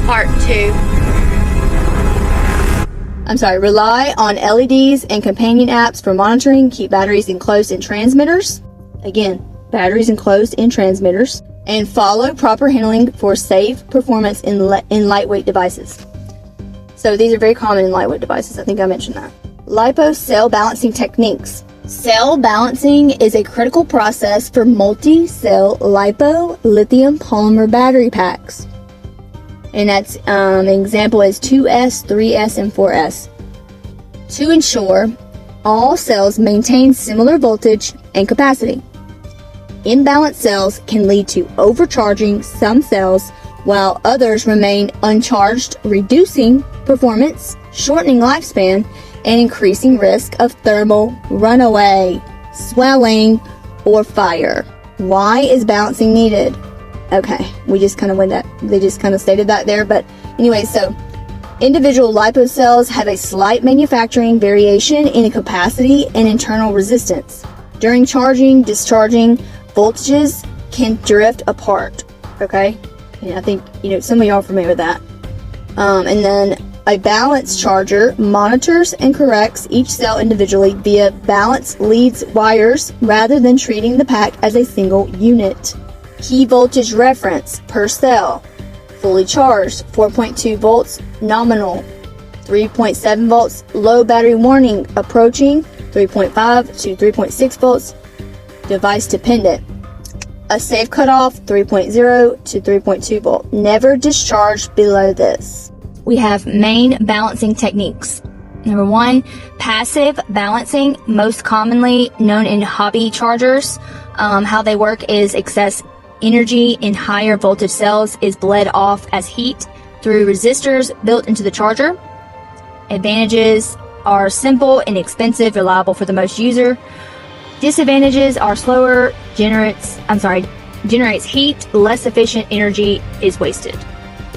Part 2. Rely on LEDs and companion apps for monitoring. Keep batteries enclosed in transmitters. Again, batteries enclosed in transmitters. And follow proper handling for safe performance in lightweight devices. So these are very common in lightweight devices. I think I mentioned that. LiPo cell balancing techniques. Cell balancing is a critical process for multi-cell LiPo lithium polymer battery packs. And that's an example is 2S, 3S, and 4S. To ensure all cells maintain similar voltage and capacity. Imbalanced cells can lead to overcharging some cells while others remain uncharged, reducing performance, shortening lifespan, and increasing risk of thermal runaway, swelling, or fire. Why is balancing needed? Okay, we just kind of went that, they just kind of stated that there, but anyway, so individual LiPo cells have a slight manufacturing variation in capacity and internal resistance. During charging, discharging, voltages can drift apart, okay? And I think, some of y'all are familiar with that. And then a balance charger monitors and corrects each cell individually via balance leads wires rather than treating the pack as a single unit. Key voltage reference per cell. Fully charged, 4.2 volts nominal, 3.7 volts low battery warning approaching, 3.5 to 3.6 volts device dependent. A safe cutoff, 3.0 to 3.2 volt. Never discharge below this. We have main balancing techniques. Number 1, passive balancing, most commonly known in hobby chargers. How they work is excess energy in higher voltage cells is bled off as heat through resistors built into the charger. Advantages are simple, inexpensive, reliable for the most user. Disadvantages are slower, generates heat, less efficient energy is wasted.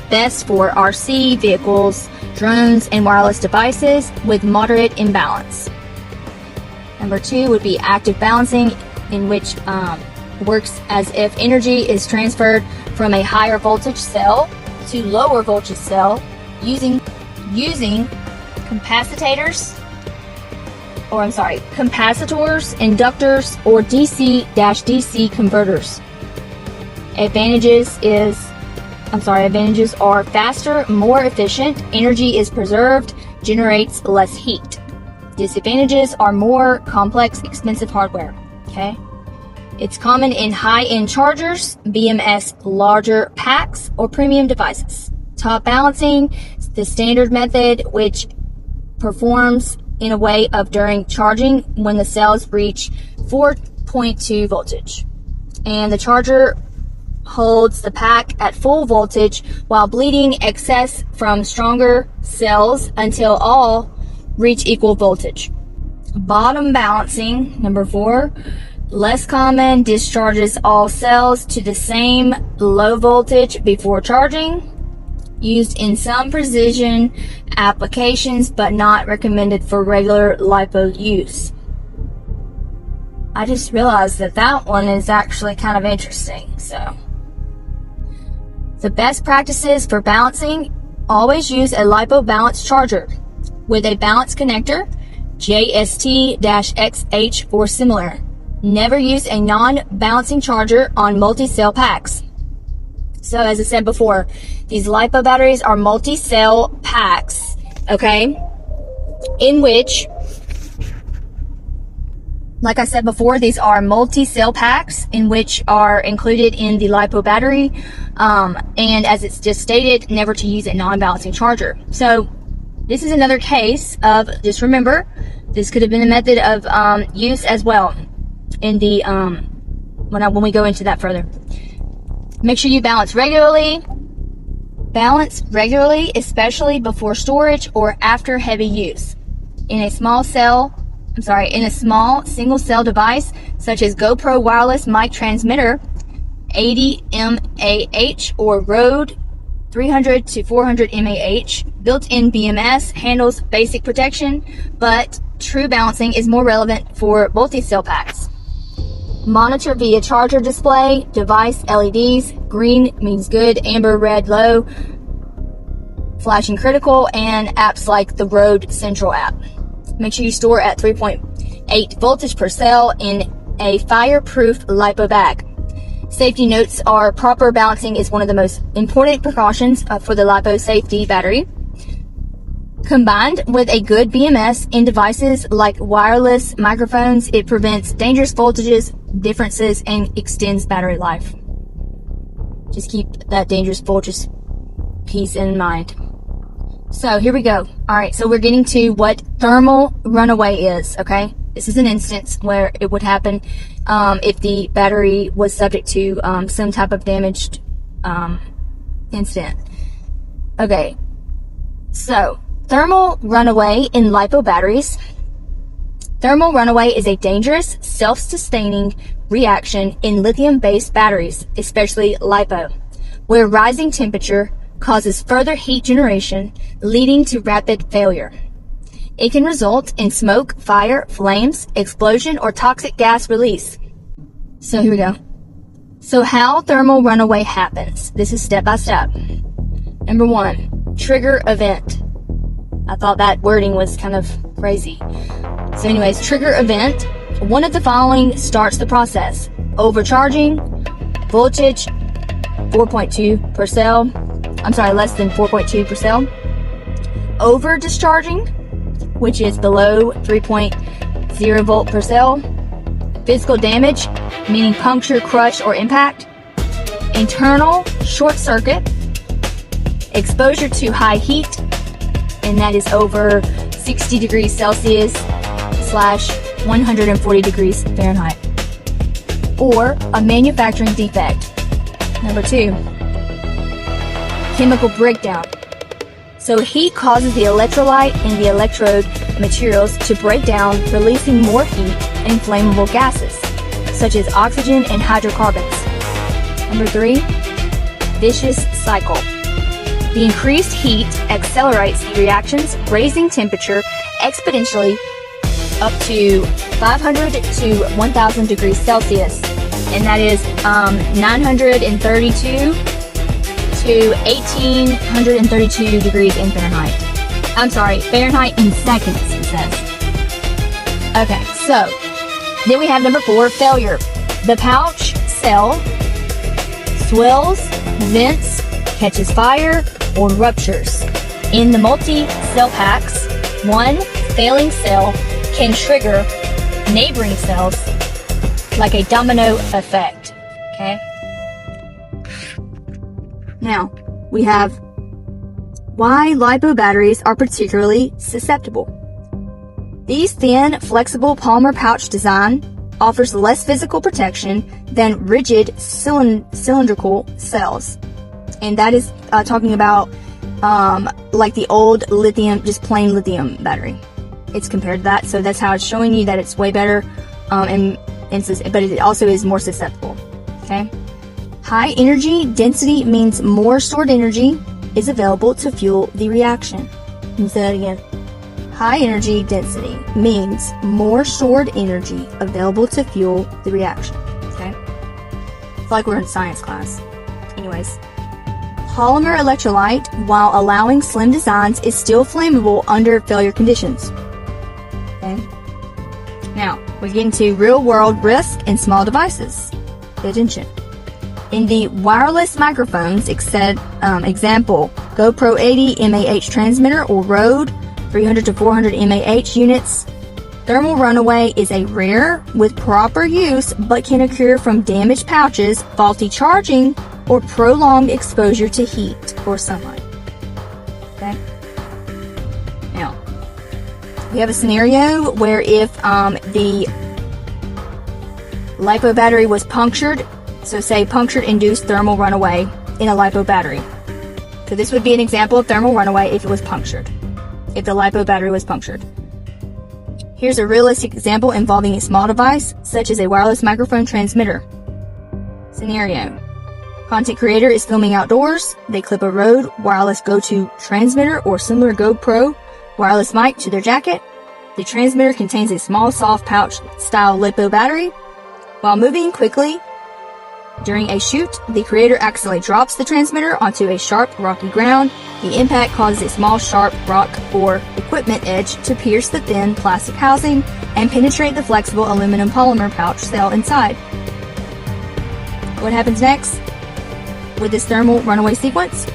Best for RC, vehicles, drones, and wireless devices with moderate imbalance. Number 2 would be active balancing, in which works as if energy is transferred from a higher voltage cell to lower voltage cell using capacitors, inductors, or DC-DC converters. Advantages are faster, more efficient, energy is preserved, generates less heat. Disadvantages are more complex, expensive hardware. Okay? It's common in high-end chargers, BMS larger packs, or premium devices. Top balancing, the standard method, which performs in a way of during charging when the cells reach 4.2 voltage. And the charger holds the pack at full voltage while bleeding excess from stronger cells until all reach equal voltage. Bottom balancing, number 4, less common, discharges all cells to the same low voltage before charging. Used in some precision applications, but not recommended for regular LiPo use. I just realized that one is actually kind of interesting. So, the best practices for balancing: always use a LiPo balance charger with a balance connector, JST-XH or similar. Never use a non-balancing charger on multi-cell packs. So as I said before, these LiPo batteries are multi-cell packs, okay, in which, like I said before, these are multi-cell packs in which are included in the LiPo battery, and as it's just stated, never to use a non-balancing charger. So this is another case of, just remember, this could have been a method of use as well in the when we go into that further. Make sure you balance regularly. Balance regularly, especially before storage or after heavy use. In a small single cell device such as GoPro wireless mic transmitter, 80 mAh or Rode 300 to 400 mAh, built-in BMS handles basic protection, but true balancing is more relevant for multi-cell packs. Monitor via charger display, device LEDs. Green means good, amber, red, low. flashing critical, and apps like the Road Central app. Make sure you store at 3.8 voltage per cell in a fireproof LiPo bag. Safety notes are proper balancing is one of the most important precautions for the LiPo safety battery. Combined with a good BMS in devices like wireless microphones, it prevents dangerous voltages, differences, and extends battery life. Just keep that dangerous voltage piece in mind. So here we go. Alright, so we're getting to what thermal runaway is, okay? This is an instance where it would happen if the battery was subject to some type of damaged incident. Okay, so thermal runaway in LiPo batteries. Thermal runaway is a dangerous, self-sustaining reaction in lithium-based batteries, especially LiPo, where rising temperature causes further heat generation, leading to rapid failure. It can result in smoke, fire, flames, explosion, or toxic gas release. So here we go. So how thermal runaway happens. This is step by step. Number 1, trigger event. I thought that wording was kind of crazy. So anyways, trigger event. One of the following starts the process. Overcharging, voltage 4.2 per cell. I'm sorry, less than 4.2 per cell. Over discharging, which is below 3.0 volt per cell. Physical damage, meaning puncture, crush, or impact. Internal short circuit. Exposure to high heat, and that is over 60 degrees Celsius / 140 degrees Fahrenheit. Or a manufacturing defect. Number 2, chemical breakdown. So heat causes the electrolyte and the electrode materials to break down, releasing more heat and flammable gases, such as oxygen and hydrocarbons. Number 3, vicious cycle. The increased heat accelerates the reactions, raising temperature exponentially up to 500 to 1000 degrees Celsius, and that is 932 to 1832 degrees in Fahrenheit. I'm sorry, Fahrenheit in seconds, it says. Okay, so then we have number 4, failure. The pouch cell swells, vents, catches fire, or ruptures. In the multi-cell packs, one failing cell can trigger neighboring cells like a domino effect. Okay? Now, we have why LiPo batteries are particularly susceptible. These thin, flexible polymer pouch design offers less physical protection than rigid cylindrical cells. And that is talking about like the old lithium, just plain lithium battery. It's compared to that, so that's how it's showing you that it's way better, but it also is more susceptible. Okay. High energy density means more stored energy is available to fuel the reaction. Let me say that again. High energy density means more stored energy available to fuel the reaction. Okay. It's like we're in science class. Anyways. Polymer electrolyte, while allowing slim designs, is still flammable under failure conditions. Okay. Now, we get into real-world risk in small devices. Pay attention. In the wireless microphones, example, GoPro 80 mAh transmitter or Rode 300 to 400 mAh units, thermal runaway is a rare with proper use but can occur from damaged pouches, faulty charging, or prolonged exposure to heat or sunlight. Okay. Now, we have a scenario where if the LiPo battery was punctured, so say punctured induced thermal runaway in a LiPo battery. So this would be an example of thermal runaway if it was punctured, if the LiPo battery was punctured. Here's a realistic example involving a small device, such as a wireless microphone transmitter. Scenario. Content creator is filming outdoors. They clip a Rode wireless go-to transmitter or similar GoPro wireless mic to their jacket. The transmitter contains a small soft pouch style LiPo battery. While moving quickly During a shoot, the creator accidentally drops the transmitter onto a sharp, rocky ground. The impact causes a small, sharp rock or equipment edge to pierce the thin plastic housing and penetrate the flexible aluminum polymer pouch cell inside. What happens next with this thermal runaway sequence?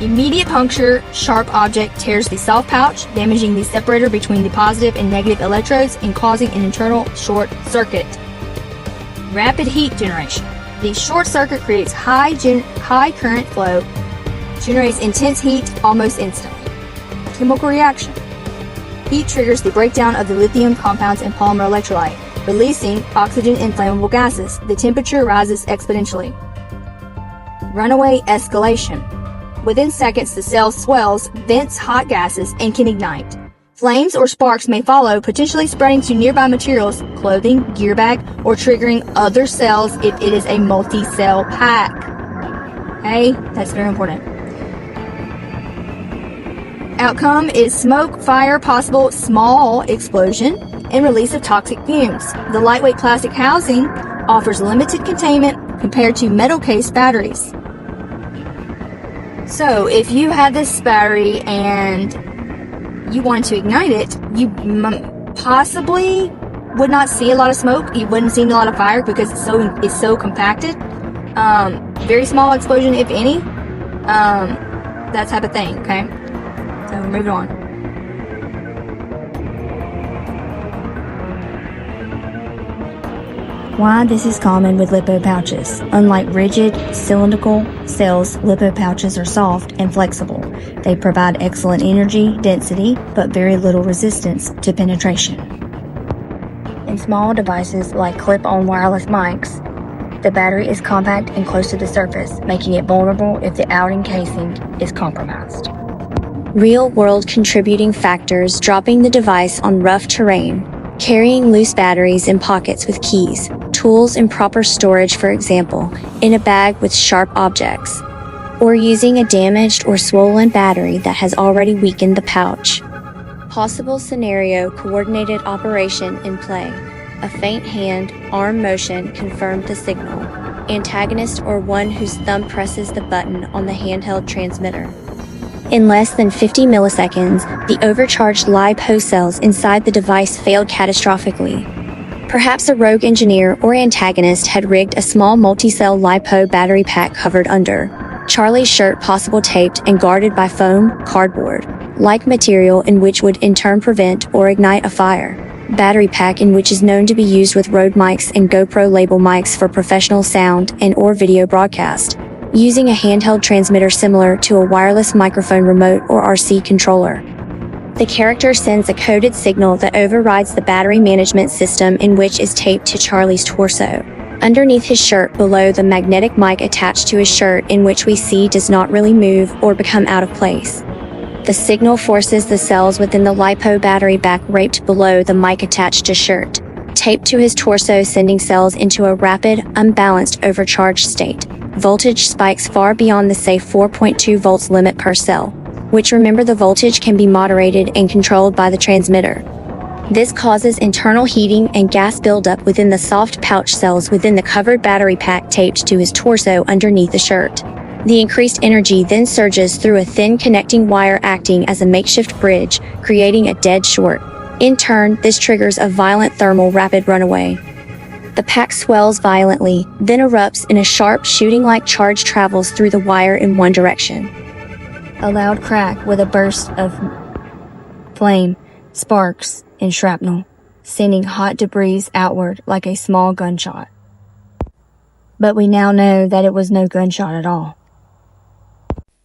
Immediate puncture, sharp object tears the soft pouch, damaging the separator between the positive and negative electrodes and causing an internal short circuit. Rapid heat generation. The short circuit creates high current flow, generates intense heat almost instantly. Chemical reaction. Heat triggers the breakdown of the lithium compounds in polymer electrolyte, releasing oxygen and flammable gases. The temperature rises exponentially. Runaway escalation. Within seconds, the cell swells, vents hot gases, and can ignite. Flames or sparks may follow, potentially spreading to nearby materials, clothing, gear bag, or triggering other cells if it is a multi-cell pack. Okay, that's very important. Outcome is smoke, fire, possible small explosion, and release of toxic fumes. The lightweight plastic housing offers limited containment compared to metal-cased batteries. So, if you had this battery and you wanted to ignite it, you possibly would not see a lot of smoke. You wouldn't see a lot of fire because it's so compacted. Very small explosion, if any. That type of thing. Okay. So moving on. Why this is common with LiPo pouches. Unlike rigid, cylindrical cells, LiPo pouches are soft and flexible. They provide excellent energy density, but very little resistance to penetration. In small devices like clip-on wireless mics, the battery is compact and close to the surface, making it vulnerable if the outing casing is compromised. Real-world contributing factors: dropping the device on rough terrain, carrying loose batteries in pockets with keys, tools in proper storage, for example, in a bag with sharp objects, or using a damaged or swollen battery that has already weakened the pouch. Possible scenario: coordinated operation in play. A faint hand, arm motion confirmed the signal. Antagonist or one whose thumb presses the button on the handheld transmitter. In less than 50 milliseconds, the overcharged LiPo cells inside the device failed catastrophically. Perhaps a rogue engineer or antagonist had rigged a small multi-cell LiPo battery pack covered under Charlie's shirt, possible taped and guarded by foam, cardboard-like material in which would in turn prevent or ignite a fire. Battery pack in which is known to be used with Rode mics and GoPro label mics for professional sound and or video broadcast, using a handheld transmitter similar to a wireless microphone remote or RC controller. The character sends a coded signal that overrides the battery management system in which is taped to Charlie's torso. Underneath his shirt, below the magnetic mic attached to his shirt, in which we see does not really move or become out of place. The signal forces the cells within the LiPo battery back raped below the mic attached to shirt, taped to his torso, sending cells into a rapid, unbalanced, overcharged state. Voltage spikes far beyond the safe 4.2 volts limit per cell, which, remember, the voltage can be moderated and controlled by the transmitter. This causes internal heating and gas buildup within the soft pouch cells within the covered battery pack taped to his torso underneath the shirt. The increased energy then surges through a thin connecting wire acting as a makeshift bridge, creating a dead short. In turn, this triggers a violent thermal rapid runaway. The pack swells violently, then erupts in a sharp, shooting-like charge travels through the wire in one direction. A loud crack with a burst of flame, sparks, and shrapnel, sending hot debris outward like a small gunshot. But we now know that it was no gunshot at all.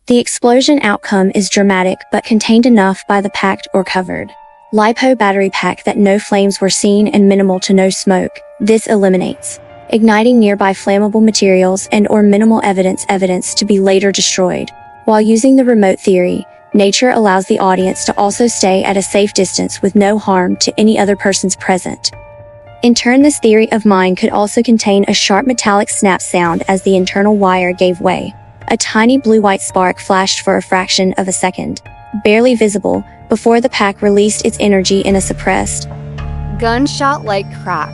The explosion outcome is dramatic but contained enough by the packed or covered LiPo battery pack that no flames were seen and minimal to no smoke. This eliminates igniting nearby flammable materials and or minimal evidence to be later destroyed. While using the remote theory, nature allows the audience to also stay at a safe distance with no harm to any other persons present. In turn, this theory of mine could also contain a sharp metallic snap sound as the internal wire gave way. A tiny blue-white spark flashed for a fraction of a second, barely visible, before the pack released its energy in a suppressed, gunshot-like crack.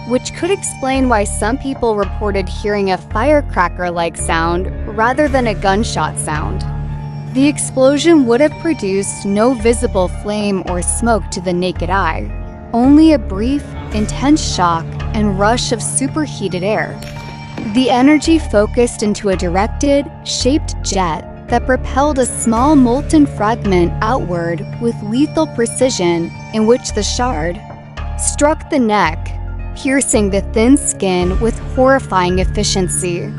which could explain why some people reported hearing a firecracker-like sound rather than a gunshot sound. The explosion would have produced no visible flame or smoke to the naked eye, only a brief, intense shock and rush of superheated air. The energy focused into a directed, shaped jet that propelled a small molten fragment outward with lethal precision, in which the shard struck the neck, piercing the thin skin with horrifying efficiency.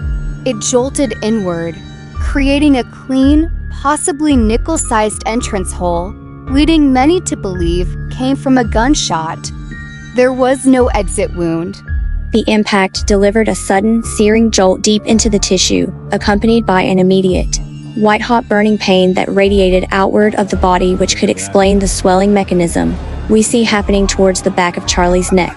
It jolted inward, creating a clean, possibly nickel-sized entrance hole, leading many to believe came from a gunshot. There was no exit wound. The impact delivered a sudden, searing jolt deep into the tissue, accompanied by an immediate, white-hot burning pain that radiated outward of the body, which could explain the swelling mechanism we see happening towards the back of Charlie's neck.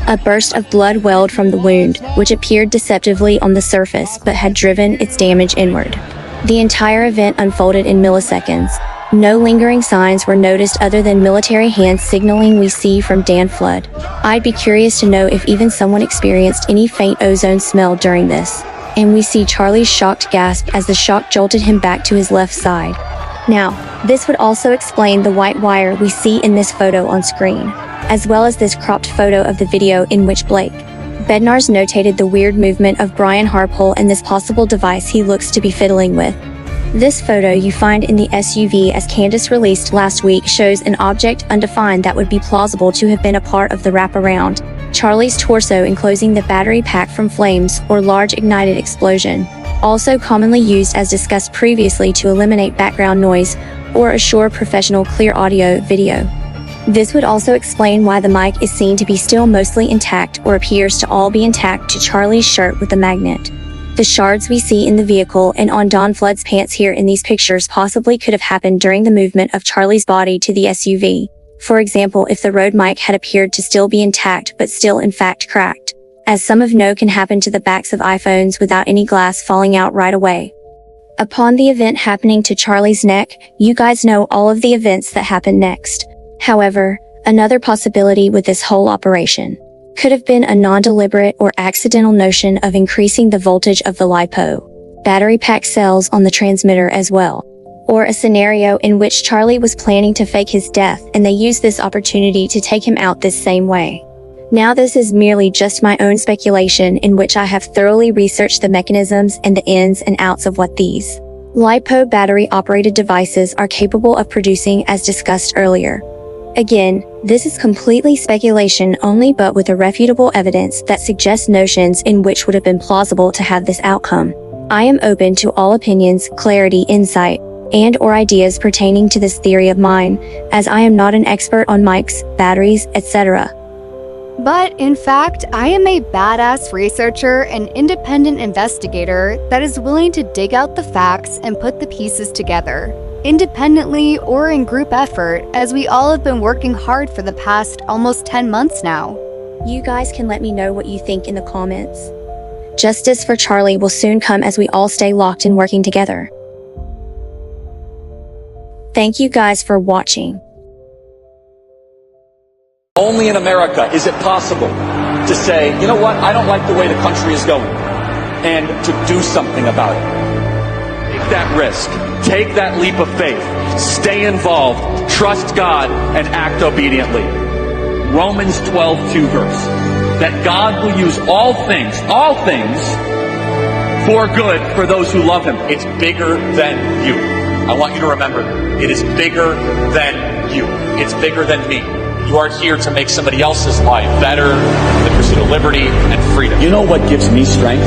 A burst of blood welled from the wound, which appeared deceptively on the surface but had driven its damage inward. The entire event unfolded in milliseconds. No lingering signs were noticed other than military hand signaling we see from Dan Flood. I'd be curious to know if even someone experienced any faint ozone smell during this. And we see Charlie's shocked gasp as the shock jolted him back to his left side. Now, this would also explain the white wire we see in this photo on screen, as well as this cropped photo of the video in which Blake Bednarz notated the weird movement of Brian Harpole and this possible device he looks to be fiddling with. This photo you find in the SUV as Candace released last week shows an object undefined that would be plausible to have been a part of the wraparound, Charlie's torso enclosing the battery pack from flames or large ignited explosion, also commonly used as discussed previously to eliminate background noise or assure professional clear audio video. This would also explain why the mic is seen to be still mostly intact or appears to all be intact to Charlie's shirt with the magnet. The shards we see in the vehicle and on Don Flood's pants here in these pictures possibly could have happened during the movement of Charlie's body to the SUV. For example, if the road mic had appeared to still be intact but still in fact cracked, as some of know can happen to the backs of iPhones without any glass falling out right away. Upon the event happening to Charlie's neck, you guys know all of the events that happened next. However, another possibility with this whole operation could have been a non-deliberate or accidental notion of increasing the voltage of the LiPo battery pack cells on the transmitter as well, or a scenario in which Charlie was planning to fake his death and they used this opportunity to take him out this same way. Now this is merely just my own speculation in which I have thoroughly researched the mechanisms and the ins and outs of what these LiPo battery-operated devices are capable of producing as discussed earlier. Again, this is completely speculation only, but with irrefutable evidence that suggests notions in which would have been plausible to have this outcome. I am open to all opinions, clarity, insight, and or ideas pertaining to this theory of mine, as I am not an expert on mics, batteries, etc. But in fact, I am a badass researcher and independent investigator that is willing to dig out the facts and put the pieces together, independently or in group effort, as we all have been working hard for the past almost 10 months now. You guys can let me know what you think in the comments. Justice for Charlie will soon come as we all stay locked and working together. Thank you guys for watching. Only in America is it possible to say, you know what, I don't like the way the country is going, and to do something about it. Take that risk. Take that leap of faith. Stay involved. Trust God and act obediently. Romans 12:2 verse. That God will use all things for good for those who love Him. It's bigger than you. I want you to remember, it is bigger than you. It's bigger than me. You are here to make somebody else's life better, in the pursuit of liberty and freedom. You know what gives me strength?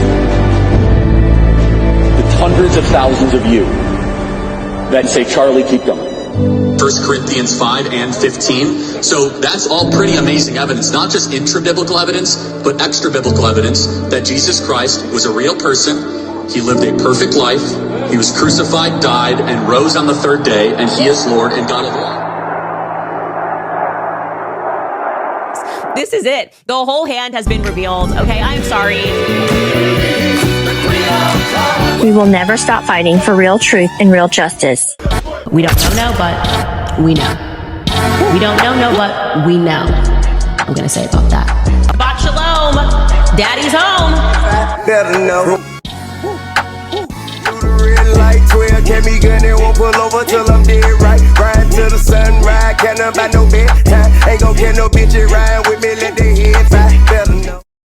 The hundreds of thousands of you that say, Charlie, keep going. 1 Corinthians 5 and 15. So that's all pretty amazing evidence, not just intra-biblical evidence, but extra-biblical evidence that Jesus Christ was a real person. He lived a perfect life. He was crucified, died, and rose on the third day, and He is Lord and God of all. This is it. The whole hand has been revealed. Okay, I'm sorry. We will never stop fighting for real truth and real justice. We don't know, but we know. We don't know, but we know. I'm going to say about that. Shabbat shalom. Daddy's home. Better know. Red light 12, can me gun and won't pull over till I'm dead right. Ride till the sunrise, can't buy no bed.